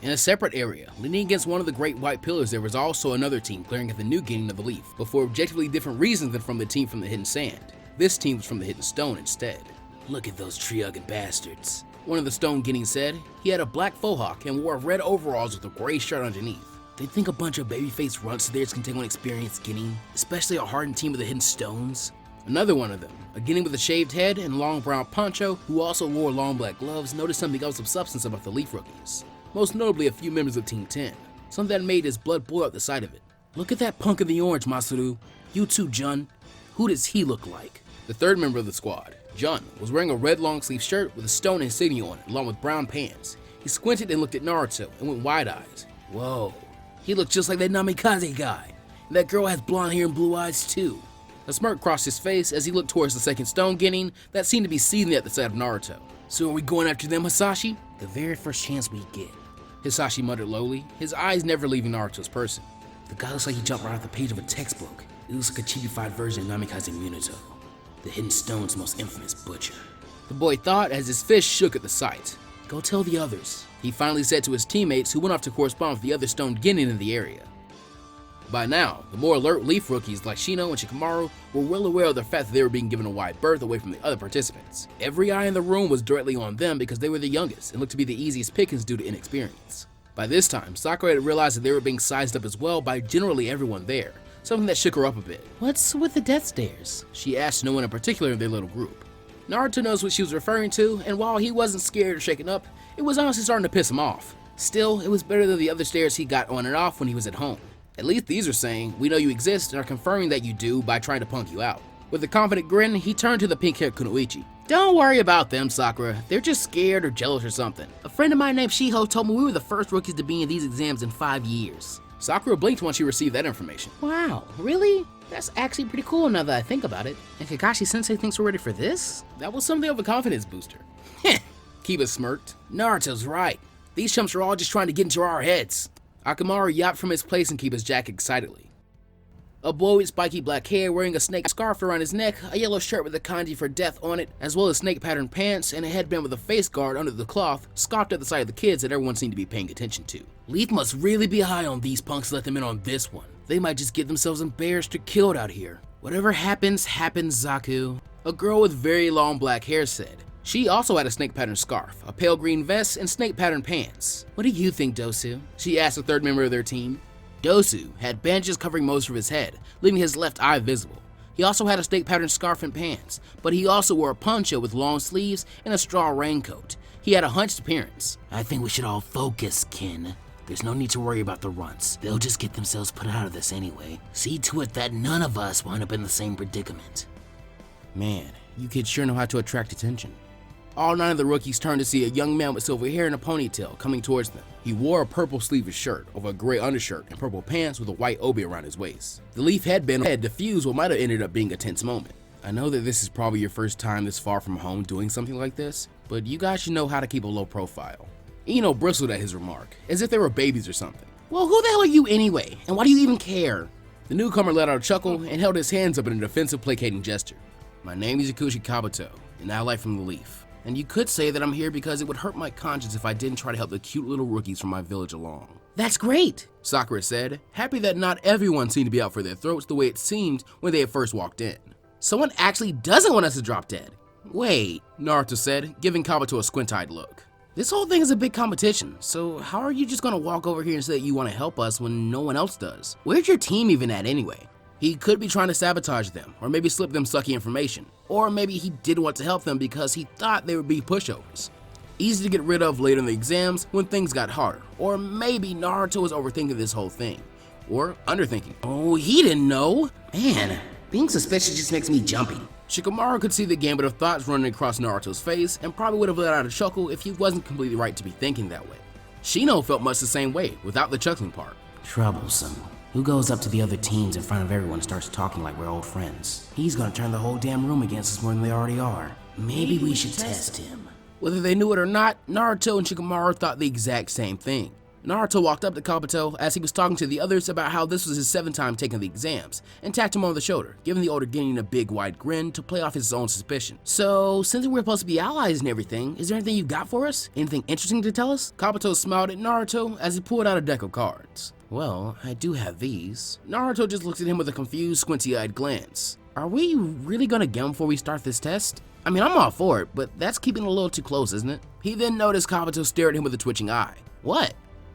In a separate area, leaning against one of the great white pillars, there was also another team glaring at the new Guinea of the Leaf, but for objectively different reasons than from the team from the Hidden Sand. This team was from the Hidden Stone instead. Look at those tree-hugging bastards, one of the Stone Guineas said. He had a black faux hawk and wore red overalls with a gray shirt underneath. They think a bunch of baby-faced runts theirs can take on experienced Guinea, especially a hardened team of the Hidden Stones. Another one of them, a Guinea with a shaved head and long brown poncho, who also wore long black gloves, noticed something else of substance about the Leaf rookies. Most notably a few members of Team 10, something that made his blood boil at the sight of it. Look at that punk in the orange, Masaru. You too, Jun. Who does he look like? The third member of the squad, Jun, was wearing a red long-sleeve shirt with a stone insignia on it, along with brown pants. He squinted and looked at Naruto and went wide-eyed. Whoa, he looked just like that Namikaze guy. And that girl has blonde hair and blue eyes too. A smirk crossed his face as he looked towards the second Stone Guinea that seemed to be seething at the sight of Naruto. So are we going after them, Hisashi? The very first chance we get, Hisashi muttered lowly, his eyes never leaving Naruto's person. The guy looks like he jumped right off the page of a textbook. It looks like a cheapified version of Namikaze Minato, the Hidden Stone's most infamous butcher. The boy thought as his fist shook at the sight. Go tell the others, he finally said to his teammates, who went off to correspond with the other Stone Guinea in the area. By now, the more alert Leaf rookies like Shino and Shikamaru were well aware of the fact that they were being given a wide berth away from the other participants. Every eye in the room was directly on them because they were the youngest and looked to be the easiest pickings due to inexperience. By this time, Sakura had realized that they were being sized up as well by generally everyone there, something that shook her up a bit. What's with the death stares? She asked no one in particular in their little group. Naruto knows what she was referring to, and while he wasn't scared or shaken up, it was honestly starting to piss him off. Still, it was better than the other stares he got on and off when he was at home. At least these are saying, we know you exist and are confirming that you do by trying to punk you out. With a confident grin, he turned to the pink-haired Kunoichi. Don't worry about them, Sakura. They're just scared or jealous or something. A friend of mine named Shiho told me we were the first rookies to be in these exams in 5 years. Sakura blinked once she received that information. Wow, really? That's actually pretty cool now that I think about it. And Kakashi-sensei thinks we're ready for this? That was something of a confidence booster. Heh, Kiba smirked. Naruto's right. These chumps are all just trying to get into our heads. Akamaru yapped from his place in Kiba's jacket excitedly. A boy with spiky black hair wearing a snake scarf around his neck, a yellow shirt with a kanji for death on it, as well as snake-patterned pants and a headband with a face guard under the cloth, scoffed at the sight of the kids that everyone seemed to be paying attention to. Leaf must really be high on these punks to let them in on this one. They might just get themselves embarrassed or killed out here. Whatever happens, happens, Zaku. A girl with very long black hair said. She also had a snake pattern scarf, a pale green vest, and snake pattern pants. What do you think, Dosu? She asked a third member of their team. Dosu had bandages covering most of his head, leaving his left eye visible. He also had a snake pattern scarf and pants, but he also wore a poncho with long sleeves and a straw raincoat. He had a hunched appearance. I think we should all focus, Kin. There's no need to worry about the runts. They'll just get themselves put out of this anyway. See to it that none of us wind up in the same predicament. Man, you kids sure know how to attract attention. All 9 of the rookies turned to see a young man with silver hair and a ponytail coming towards them. He wore a purple sleeveless shirt over a gray undershirt and purple pants with a white obi around his waist. The leaf headband had diffused what might have ended up being a tense moment. I know that this is probably your first time this far from home doing something like this, but you guys should know how to keep a low profile. Ino bristled at his remark, as if they were babies or something. Well, who the hell are you anyway, and why do you even care? The newcomer let out a chuckle and held his hands up in a defensive placating gesture. My name is Yakushi Kabuto, an ally from the Leaf. And you could say that I'm here because it would hurt my conscience if I didn't try to help the cute little rookies from my village along. That's great, Sakura said, happy that not everyone seemed to be out for their throats the way it seemed when they had first walked in. Someone actually doesn't want us to drop dead. Wait, Naruto said, giving Kabuto a squint-eyed look. This whole thing is a big competition, so how are you just gonna walk over here and say that you want to help us when no one else does? Where's your team even at anyway? He could be trying to sabotage them, or maybe slip them sucky information. Or maybe he did want to help them because he thought they would be pushovers. Easy to get rid of later in the exams when things got harder. Or maybe Naruto was overthinking this whole thing. Or underthinking. Oh, he didn't know. Man, being suspicious just makes me jumpy. Shikamaru could see the gambit of thoughts running across Naruto's face and probably would have let out a chuckle if he wasn't completely right to be thinking that way. Shino felt much the same way, without the chuckling part. Troublesome. Who goes up to the other teams in front of everyone and starts talking like we're old friends? He's gonna turn the whole damn room against us more than they already are. Maybe we should test him. Whether they knew it or not, Naruto and Shikamaru thought the exact same thing. Naruto walked up to Kabuto as he was talking to the others about how this was his 7th time taking the exams, and tapped him on the shoulder, giving the older Genin a big wide grin to play off his own suspicion. So, since we're supposed to be allies and everything, is there anything you got for us? Anything interesting to tell us? Kabuto smiled at Naruto as he pulled out a deck of cards. Well, I do have these. Naruto just looked at him with a confused, squinty-eyed glance. Are we really gonna get him before we start this test? I mean, I'm all for it, but that's keeping it a little too close, isn't it? He then noticed Kabuto stare at him with a twitching eye. What?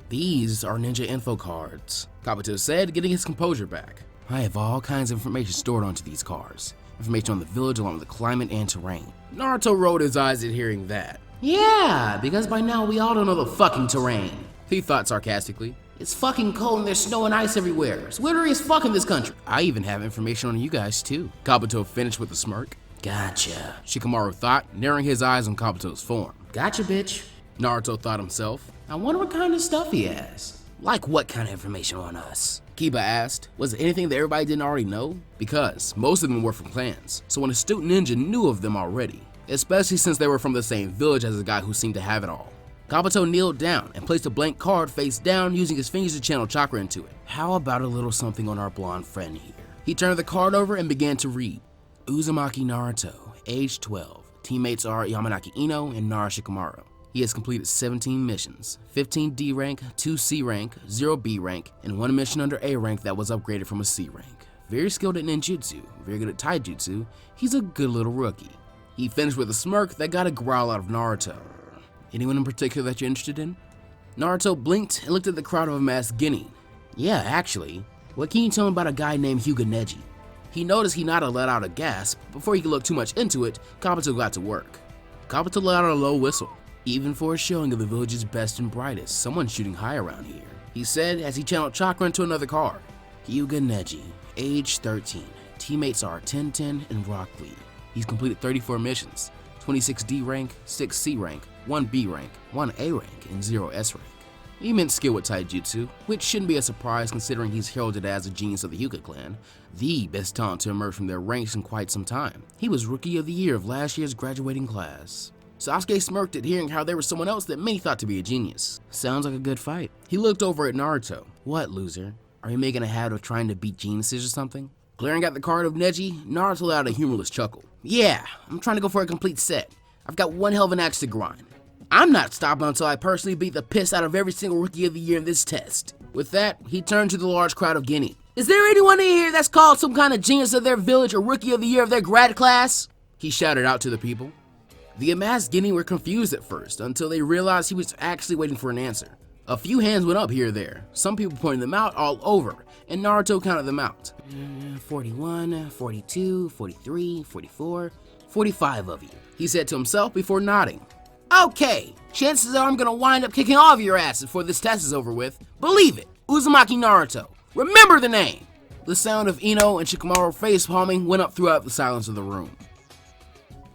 These are ninja info cards, Kabuto said, getting his composure back. I have all kinds of information stored onto these cards. Information on the village along with the climate and terrain. Naruto rolled his eyes at hearing that. Yeah, because by now we all don't know the fucking terrain, he thought sarcastically. It's fucking cold and there's snow and ice everywhere. It's wintry as fuck in this country. I even have information on you guys too, Kabuto finished with a smirk. Gotcha, Shikamaru thought, narrowing his eyes on Kabuto's form. Gotcha, bitch, Naruto thought himself. I wonder what kind of stuff he has. Like what kind of information on us? Kiba asked. Was it anything that everybody didn't already know? Because most of them were from clans, so an astute ninja knew of them already, especially since they were from the same village as the guy who seemed to have it all. Kabuto kneeled down and placed a blank card face down using his fingers to channel chakra into it. How about a little something on our blonde friend here? He turned the card over and began to read. Uzumaki Naruto, age 12. Teammates are Yamanaki Ino and Nara Shikamaru. He has completed 17 missions, 15 D rank, 2 C rank, 0 B rank, and 1 mission under A rank that was upgraded from a C rank. Very skilled at ninjutsu, very good at taijutsu, he's a good little rookie. He finished with a smirk that got a growl out of Naruto. Anyone in particular that you're interested in? Naruto blinked and looked at the crowd of a masked Genin. Yeah, actually. What can you tell me about a guy named Hyuga Neji? He noticed he nodded, let out a gasp. Before he could look too much into it, Kabuto got to work. Kabuto let out a low whistle. Even for a showing of the village's best and brightest, someone's shooting high around here, he said as he channeled chakra into another card. Hyuga Neji, age 13. Teammates are Tenten and Rock Lee. He's completed 34 missions, 26 D rank, 6 C rank, 1 B rank, 1 A rank, and 0 S rank. Immense skill with taijutsu, which shouldn't be a surprise considering he's heralded as a genius of the Hyuga clan, the best talent to emerge from their ranks in quite some time. He was Rookie of the Year of last year's graduating class. Sasuke smirked at hearing how there was someone else that many thought to be a genius. Sounds like a good fight. He looked over at Naruto. What, loser? Are you making a habit of trying to beat geniuses or something? Glaring at the card of Neji, Naruto let out a humorless chuckle. Yeah, I'm trying to go for a complete set. I've got one hell of an axe to grind. I'm not stopping until I personally beat the piss out of every single Rookie of the Year in this test. With that, he turned to the large crowd of Genin. Is there anyone in here that's called some kind of genius of their village or rookie of the year of their grad class? He shouted out to the people. The amassed Guinea were confused at first until they realized he was actually waiting for an answer. A few hands went up here or there, some people pointing them out all over, and Naruto counted them out. 41, 42, 43, 44, 45 of you, he said to himself before nodding. Okay, chances are I'm gonna wind up kicking all of your asses before this test is over with. Believe it, Uzumaki Naruto. Remember the name! The sound of Ino and Shikamaru face palming went up throughout the silence of the room.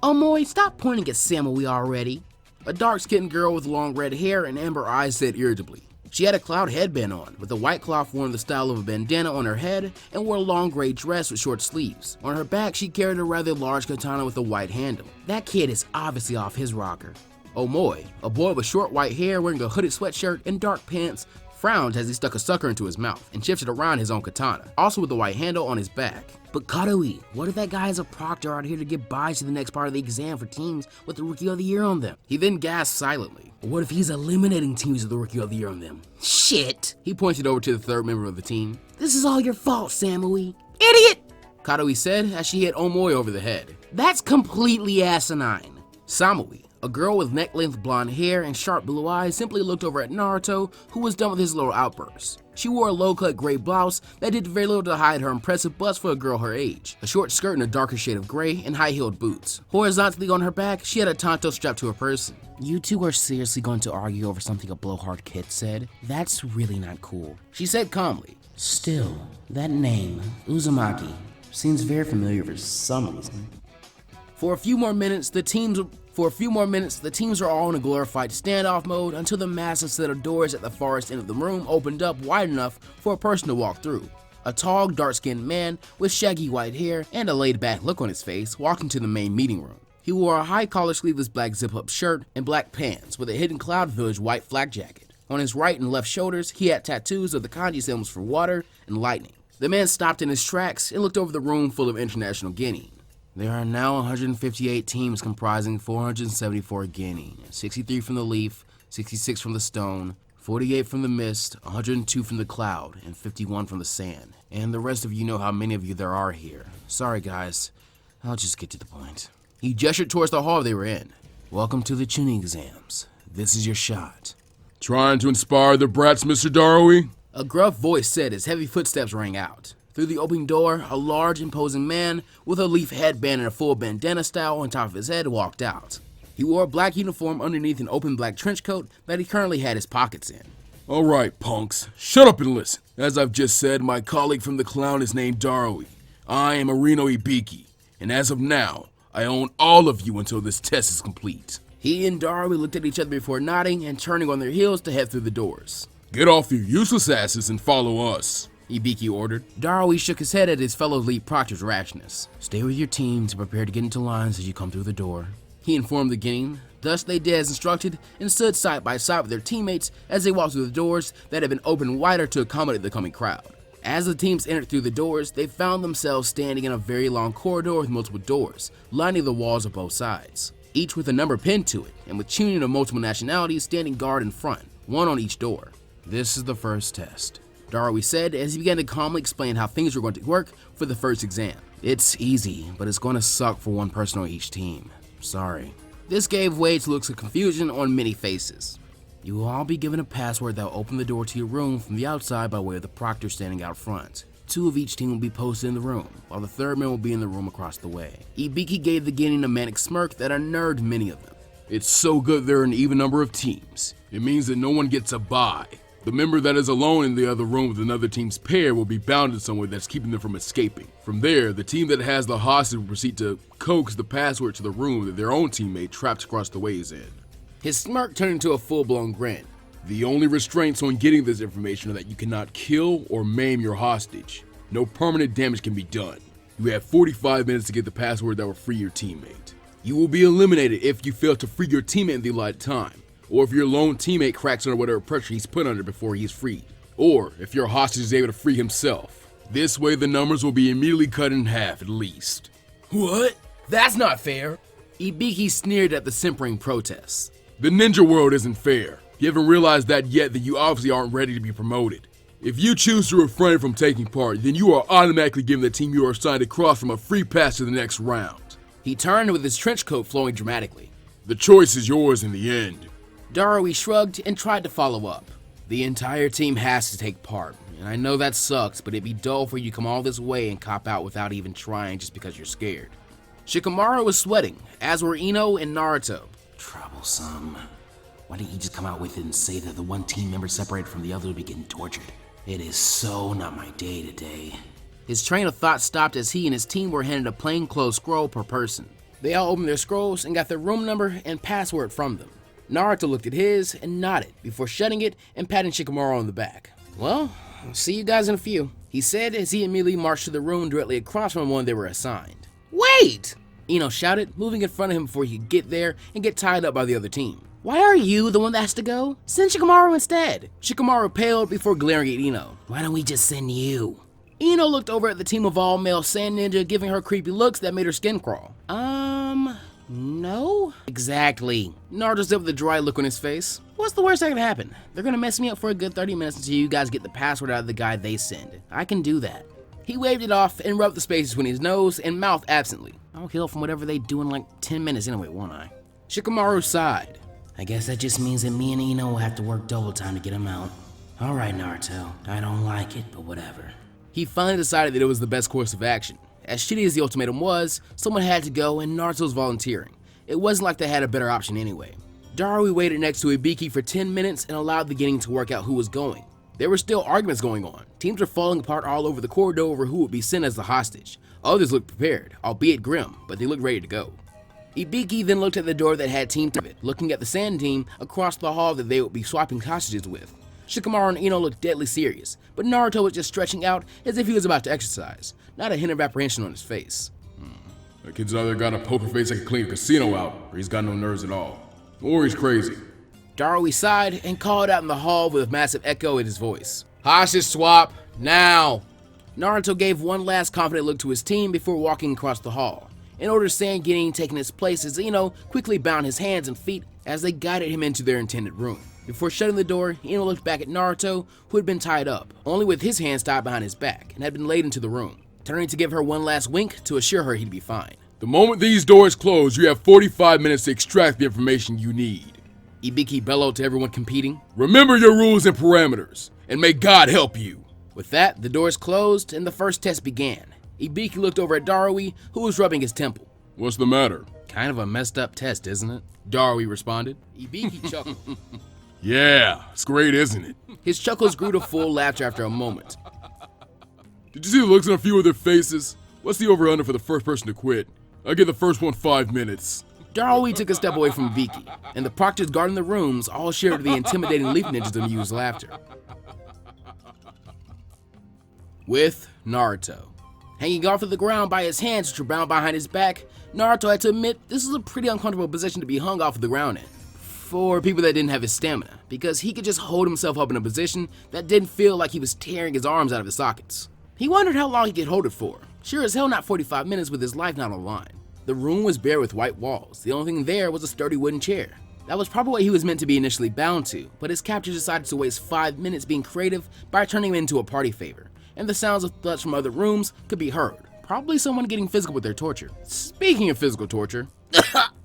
Omoi, stop pointing at Samui already. A dark-skinned girl with long red hair and amber eyes said irritably. She had a cloud headband on, with a white cloth worn the style of a bandana on her head, and wore a long gray dress with short sleeves. On her back, she carried a rather large katana with a white handle. That kid is obviously off his rocker. Omoi, a boy with short white hair wearing a hooded sweatshirt and dark pants, frowned as he stuck a sucker into his mouth and shifted around his own katana, also with a white handle on his back. But Kadoi, what if that guy is a proctor out here to get buys to the next part of the exam for teams with the Rookie of the Year on them? He then gasped silently. What if he's eliminating teams with the Rookie of the Year on them? Shit! He pointed over to the third member of the team. This is all your fault, Samui. Idiot! Kadoi said as she hit Omoi over the head. That's completely asinine. Samui, a girl with neck-length blonde hair and sharp blue eyes, simply looked over at Naruto, who was done with his little outburst. She wore a low-cut gray blouse that did very little to hide her impressive bust for a girl her age, a short skirt in a darker shade of gray, and high-heeled boots. Horizontally on her back, she had a tanto strapped to her person. You two are seriously going to argue over something a blowhard kid said? That's really not cool, she said calmly. Still, that name, Uzumaki, seems very familiar for some reason. For a few more minutes, the teams were all in a glorified standoff mode until the massive set of doors at the farthest end of the room opened up wide enough for a person to walk through. A tall, dark-skinned man with shaggy white hair and a laid-back look on his face walked into the main meeting room. He wore a high-collar sleeveless black zip-up shirt and black pants with a hidden Cloud Village white flak jacket. On his right and left shoulders, he had tattoos of the kanji symbols for water and lightning. The man stopped in his tracks and looked over the room full of international Guinea. There are now 158 teams comprising 474 Guinea, 63 from the Leaf, 66 from the Stone, 48 from the Mist, 102 from the Cloud, and 51 from the Sand. And the rest of you know how many of you there are here. Sorry guys, I'll just get to the point. He gestured towards the hall they were in. Welcome to the tuning exams. This is your shot. Trying to inspire the brats, Mr. Darui? A gruff voice said as heavy footsteps rang out. Through the open door, a large, imposing man with a leaf headband and a full bandana style on top of his head walked out. He wore a black uniform underneath an open black trench coat that he currently had his pockets in. All right, punks. Shut up and listen. As I've just said, my colleague from the clown is named Darui. I am Arino Ibiki, and as of now, I own all of you until this test is complete. He and Darui looked at each other before nodding and turning on their heels to head through the doors. Get off your useless asses and follow us, Ibiki ordered. Darui shook his head at his fellow lead proctor's rashness. Stay with your team to prepare to get into lines as you come through the door, he informed the gang. Thus they did as instructed and stood side by side with their teammates as they walked through the doors that had been opened wider to accommodate the coming crowd. As the teams entered through the doors, they found themselves standing in a very long corridor with multiple doors, lining the walls of both sides, each with a number pinned to it, and with tuning of multiple nationalities standing guard in front, one on each door. This is the first test, Darui said as he began to calmly explain how things were going to work for the first exam. It's easy, but it's going to suck for one person on each team. Sorry. This gave way to looks of confusion on many faces. You will all be given a password that will open the door to your room from the outside by way of the proctor standing out front. 2 of each team will be posted in the room, while the third man will be in the room across the way. Ibiki gave the gang a manic smirk that unnerved many of them. It's so good there are an even number of teams. It means that no one gets a bye. The member that is alone in the other room with another team's pair will be bounded somewhere that's keeping them from escaping. From there, the team that has the hostage will proceed to coax the password to the room that their own teammate trapped across the way is in. His smirk turned into a full-blown grin. The only restraints on getting this information are that you cannot kill or maim your hostage. No permanent damage can be done. You have 45 minutes to get the password that will free your teammate. You will be eliminated if you fail to free your teammate in the allotted time, or if your lone teammate cracks under whatever pressure he's put under before he's freed, or if your hostage is able to free himself. This way the numbers will be immediately cut in half at least. What? That's not fair. Ibiki sneered at the simpering protests. The ninja world isn't fair. You haven't realized that yet, that you obviously aren't ready to be promoted. If you choose to refrain from taking part, then you are automatically giving the team you are assigned a cross from a free pass to the next round. He turned with his trench coat flowing dramatically. The choice is yours in the end. Darui shrugged and tried to follow up. The entire team has to take part, and I know that sucks, but it'd be dull for you to come all this way and cop out without even trying just because you're scared. Shikamaru was sweating, as were Ino and Naruto. Troublesome. Why didn't you just come out with it and say that the one team member separated from the other would be getting tortured? It is so not my day today. His train of thought stopped as he and his team were handed a plainclothes scroll per person. They all opened their scrolls and got their room number and password from them. Naruto looked at his and nodded before shutting it and patting Shikamaru on the back. Well, I'll see you guys in a few, he said as he immediately marched to the room directly across from the one they were assigned. Wait! Ino shouted, moving in front of him before he could get there and get tied up by the other team. Why are you the one that has to go? Send Shikamaru instead. Shikamaru paled before glaring at Ino. Why don't we just send you? Ino looked over at the team of all-male sand ninja, giving her creepy looks that made her skin crawl. No? Exactly. Naruto said with a dry look on his face. What's the worst that can happen? They're gonna mess me up for a good 30 minutes until you guys get the password out of the guy they send. I can do that. He waved it off and rubbed the space between his nose and mouth absently. I'll heal from whatever they do in like 10 minutes anyway, won't I? Shikamaru sighed. I guess that just means that me and Ino will have to work double time to get him out. Alright, Naruto. I don't like it, but whatever. He finally decided that it was the best course of action. As shitty as the ultimatum was, someone had to go and Naruto was volunteering. It wasn't like they had a better option anyway. Darui waited next to Ibiki for 10 minutes and allowed the getting to work out who was going. There were still arguments going on. Teams were falling apart all over the corridor over who would be sent as the hostage. Others looked prepared, albeit grim, but they looked ready to go. Ibiki then looked at the door that had Team Tabit, looking at the Sand team across the hall that they would be swapping hostages with. Shikamaru and Ino looked deadly serious, but Naruto was just stretching out as if he was about to exercise, not a hint of apprehension on his face. That kid's either got a poker face that can clean a casino out, or he's got no nerves at all. Or he's crazy. Darui sighed and called out in the hall with a massive echo in his voice. Hostage swap, now! Naruto gave one last confident look to his team before walking across the hall. In order to stand getting taken his place as Ino quickly bound his hands and feet as they guided him into their intended room. Before shutting the door, Ino looked back at Naruto, who had been tied up, only with his hands tied behind his back, and had been laid into the room, turning to give her one last wink to assure her he'd be fine. The moment these doors close, you have 45 minutes to extract the information you need. Ibiki bellowed to everyone competing. Remember your rules and parameters, and may God help you. With that, the doors closed and the first test began. Ibiki looked over at Darui, who was rubbing his temple. What's the matter? Kind of a messed up test, isn't it? Darui responded. Ibiki chuckled. Yeah, it's great, isn't it? His chuckles grew to full laughter after a moment. Did you see the looks on a few of their faces? What's the over-under for the first person to quit? I give the first one 5 minutes. Darui took a step away from Ibiki, and the proctors guarding the rooms all shared the intimidating leaf ninja's amused laughter. With Naruto. Hanging off to the ground by his hands which were bound behind his back, Naruto had to admit this was a pretty uncomfortable position to be hung off of the ground in. For people that didn't have his stamina, because he could just hold himself up in a position that didn't feel like he was tearing his arms out of his sockets. He wondered how long he could hold it for. Sure as hell not 45 minutes with his life not on the line. The room was bare with white walls. The only thing there was a sturdy wooden chair. That was probably what he was meant to be initially bound to, but his captors decided to waste 5 minutes being creative by turning him into a party favor, and the sounds of thuds from other rooms could be heard. Probably someone getting physical with their torture. Speaking of physical torture,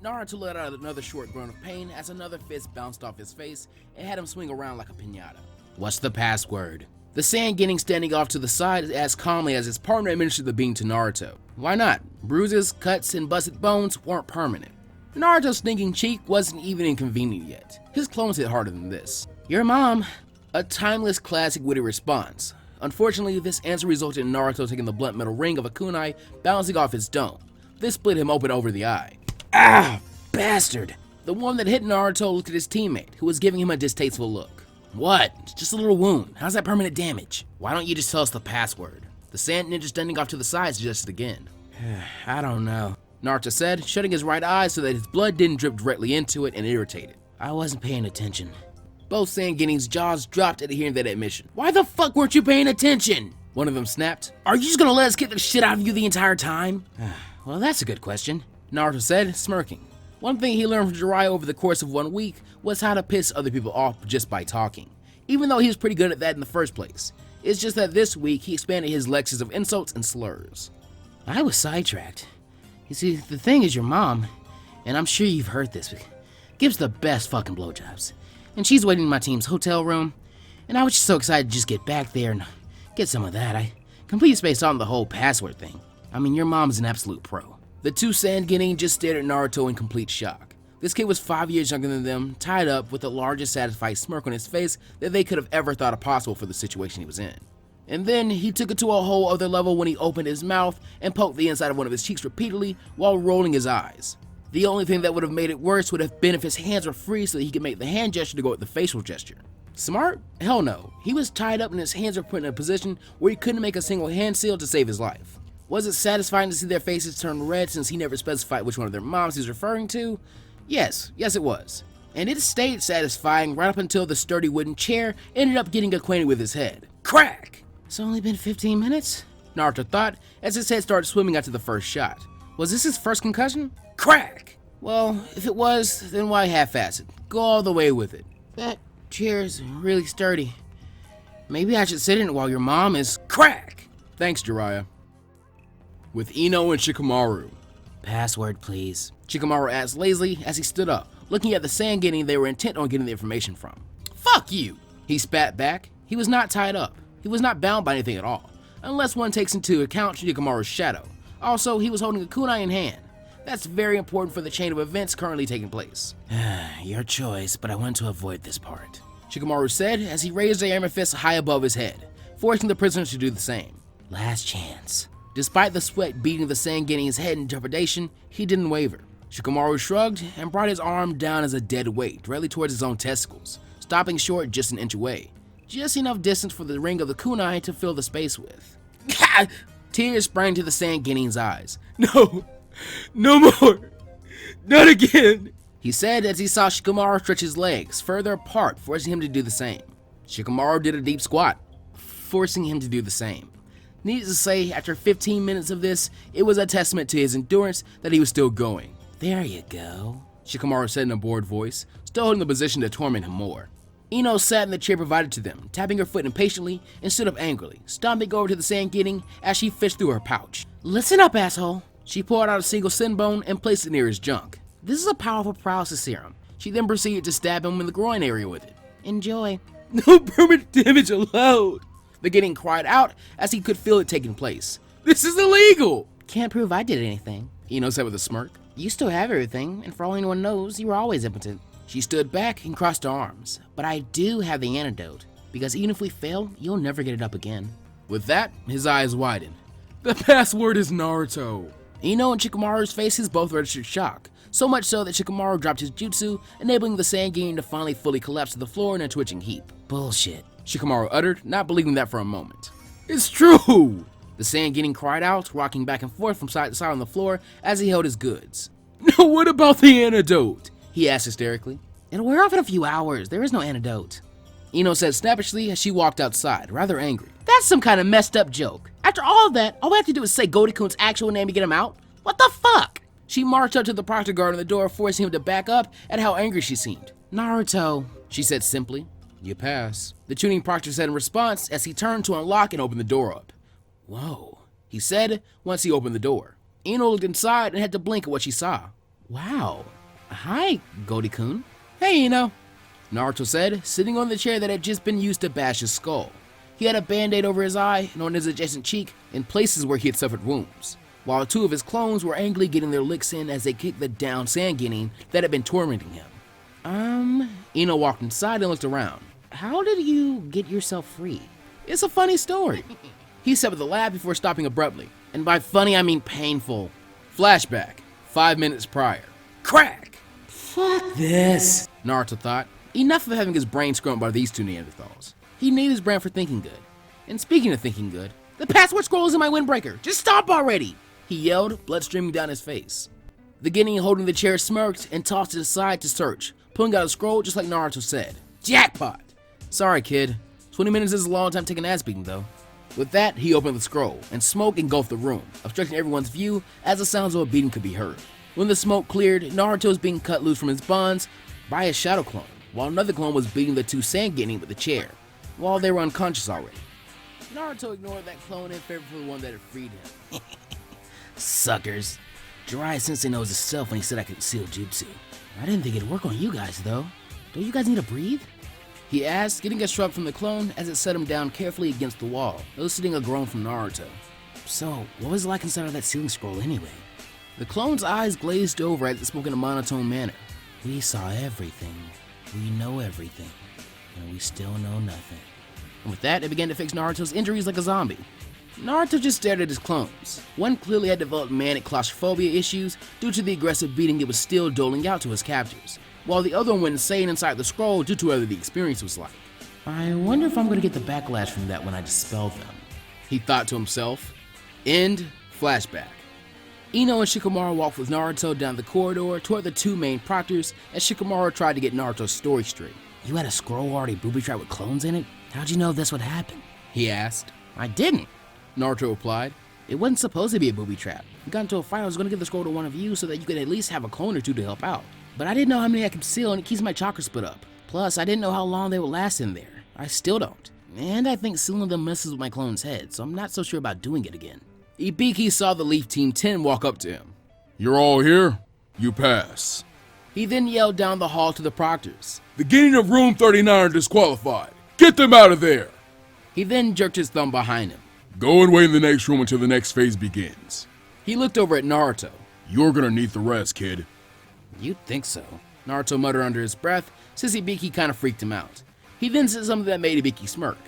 Naruto let out another short groan of pain as another fist bounced off his face and had him swing around like a piñata. What's the password? The Sand getting standing off to the side as calmly as his partner administered the bean to Naruto. Why not? Bruises, cuts, and busted bones weren't permanent. Naruto's stinking cheek wasn't even inconvenient yet. His clones hit harder than this. Your mom. A timeless classic witty response. Unfortunately, this answer resulted in Naruto taking the blunt metal ring of a kunai bouncing off his dome. This split him open over the eye. Ah, bastard! The one that hit Naruto looked at his teammate, who was giving him a distasteful look. What? It's just a little wound. How's that permanent damage? Why don't you just tell us the password? The Sand ninja standing off to the side suggested again. I don't know, Naruto said, shutting his right eye so that his blood didn't drip directly into it and irritate it. I wasn't paying attention. Both Sand Gettings' jaws dropped at hearing that admission. Why the fuck weren't you paying attention? One of them snapped. Are you just gonna let us kick the shit out of you the entire time? Well, that's a good question, Naruto said, smirking. One thing he learned from Jiraiya over the course of 1 week was how to piss other people off just by talking, even though he was pretty good at that in the first place. It's just that this week he expanded his lexicon of insults and slurs. I was sidetracked. You see, the thing is your mom, and I'm sure you've heard this, gives the best fucking blowjobs. And she's waiting in my team's hotel room, and I was just so excited to just get back there and get some of that. I completely spaced on the whole password thing. I mean, your mom's an absolute pro. The two Sandgenin just stared at Naruto in complete shock. This kid was 5 years younger than them, tied up with the largest satisfied smirk on his face that they could have ever thought of possible for the situation he was in. And then he took it to a whole other level when he opened his mouth and poked the inside of one of his cheeks repeatedly while rolling his eyes. The only thing that would have made it worse would have been if his hands were free so that he could make the hand gesture to go with the facial gesture. Smart? Hell no. He was tied up and his hands were put in a position where he couldn't make a single hand seal to save his life. Was it satisfying to see their faces turn red since he never specified which one of their moms he was referring to? Yes it was. And it stayed satisfying right up until the sturdy wooden chair ended up getting acquainted with his head. Crack! It's only been 15 minutes? Naruto thought as his head started swimming after the first shot. Was this his first concussion? Crack! Well, if it was, then why half-ass it? Go all the way with it. That chair's really sturdy. Maybe I should sit in it while your mom is crack! Thanks, Jiraiya. With Ino and Shikamaru. Password, please. Shikamaru asked lazily as he stood up, looking at the Sandgenin they were intent on getting the information from. Fuck you! He spat back. He was not tied up. He was not bound by anything at all, unless one takes into account Shikamaru's shadow. Also, he was holding a kunai in hand. That's very important for the chain of events currently taking place. Your choice, but I want to avoid this part, Shikamaru said as he raised the amethyst high above his head, forcing the prisoners to do the same. Last chance. Despite the sweat beating the Sandgenin's head in trepidation, he didn't waver. Shikamaru shrugged and brought his arm down as a dead weight directly towards his own testicles, stopping short just an inch away. Just enough distance for the ring of the kunai to fill the space with. Tears sprang to the Sandgenin's eyes. No more! Not again! He said as he saw Shikamaru stretch his legs further apart, forcing him to do the same. Shikamaru did a deep squat, forcing him to do the same. Needless to say, after 15 minutes of this, it was a testament to his endurance that he was still going. There you go, Shikamaru said in a bored voice, still holding the position to torment him more. Ino sat in the chair provided to them, tapping her foot impatiently and stood up angrily, stomping over to the Sandgenin as she fished through her pouch. Listen up, asshole. She pulled out a single sin bone and placed it near his junk. This is a powerful paralysis serum. She then proceeded to stab him in the groin area with it. Enjoy. No permanent damage allowed! The Genin cried out as he could feel it taking place. This is illegal! Can't prove I did anything, Ino said with a smirk. You still have everything, and for all anyone knows, you were always impotent. She stood back and crossed her arms. But I do have the antidote, because even if we fail, you'll never get it up again. With that, his eyes widened. The password is Naruto. Ino and Shikamaru's faces both registered shock, so much so that Shikamaru dropped his jutsu, enabling the Sandgenin to finally fully collapse to the floor in a twitching heap. Bullshit, Shikamaru uttered, not believing that for a moment. It's true! The Sandgenin cried out, rocking back and forth from side to side on the floor as he held his goods. No, what about the antidote? He asked hysterically. It'll wear off in a few hours. There is no antidote, Ino said snappishly as she walked outside, rather angry. That's some kind of messed up joke. After all of that, all we have to do is say Gotokun's actual name to get him out? What the fuck? She marched up to the proctor guard on the door, forcing him to back up at how angry she seemed. Naruto, she said simply. You pass, the tuning proctor said in response as he turned to unlock and open the door up. Whoa, he said once he opened the door. Ino looked inside and had to blink at what she saw. Wow. Hi, Gotoku. Hey, Ino, Naruto said, sitting on the chair that had just been used to bash his skull. He had a band-aid over his eye and on his adjacent cheek in places where he had suffered wounds, while two of his clones were angrily getting their licks in as they kicked the down Sandgenin that had been tormenting him. Ino walked inside and looked around. How did you get yourself free? It's a funny story, he said with a laugh before stopping abruptly. And by funny, I mean painful. Flashback, 5 minutes prior. Crack! Fuck this, Naruto thought. Enough of having his brain scrumped by these two Neanderthals. He needed his brain for thinking good. And speaking of thinking good, the password scroll is in my windbreaker. Just stop already! He yelled, blood streaming down his face. The Genin holding the chair smirked and tossed it aside to search, pulling out a scroll just like Naruto said. Jackpot! Sorry, kid. 20 minutes is a long time taking ass beating, though. With that, he opened the scroll, and smoke engulfed the room, obstructing everyone's view as the sounds of a beating could be heard. When the smoke cleared, Naruto was being cut loose from his bonds by a shadow clone, while another clone was beating the two Sandgenin with the chair, while they were unconscious already. Naruto ignored that clone in favor for the one that had freed him. Suckers. Jiraiya Sensei knows himself when he said I could seal jutsu. I didn't think it'd work on you guys, though. Don't you guys need to breathe? He asked, getting a shrug from the clone as it set him down carefully against the wall, eliciting a groan from Naruto. So, what was it like inside of that sealing scroll anyway? The clone's eyes glazed over as it spoke in a monotone manner. We saw everything. We know everything. And we still know nothing. And with that, it began to fix Naruto's injuries like a zombie. Naruto just stared at his clones. One clearly had developed manic claustrophobia issues due to the aggressive beating it was still doling out to his captors, while the other one went insane inside the scroll due to whatever the experience was like. I wonder if I'm gonna get the backlash from that when I dispel them, he thought to himself. End flashback. Ino and Shikamaru walked with Naruto down the corridor toward the two main proctors as Shikamaru tried to get Naruto's story straight. You had a scroll already booby-trapped with clones in it? How'd you know this would happen? He asked. I didn't, Naruto replied. It wasn't supposed to be a booby trap. We got into a fight, I was gonna give the scroll to one of you so that you could at least have a clone or two to help out. But I didn't know how many I could seal and it keeps my chakra split up. Plus, I didn't know how long they would last in there. I still don't. And I think sealing them messes with my clone's head, so I'm not so sure about doing it again. Ibiki saw the Leaf Team 10 walk up to him. You're all here? You pass. He then yelled down the hall to the proctors. The beginning of room 39 are disqualified. Get them out of there! He then jerked his thumb behind him. Go and wait in the next room until the next phase begins. He looked over at Naruto. You're gonna need the rest, kid. You'd think so, Naruto muttered under his breath, since Ibiki kind of freaked him out. He then said something that made Ibiki smirk.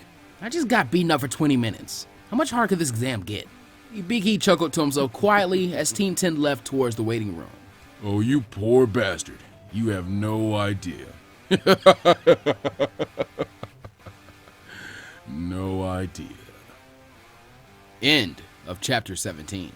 I just got beaten up for 20 minutes. How much harder could this exam get? Ibiki chuckled to himself quietly as Team 10 left towards the waiting room. Oh, you poor bastard. You have no idea. No idea. End of chapter 17.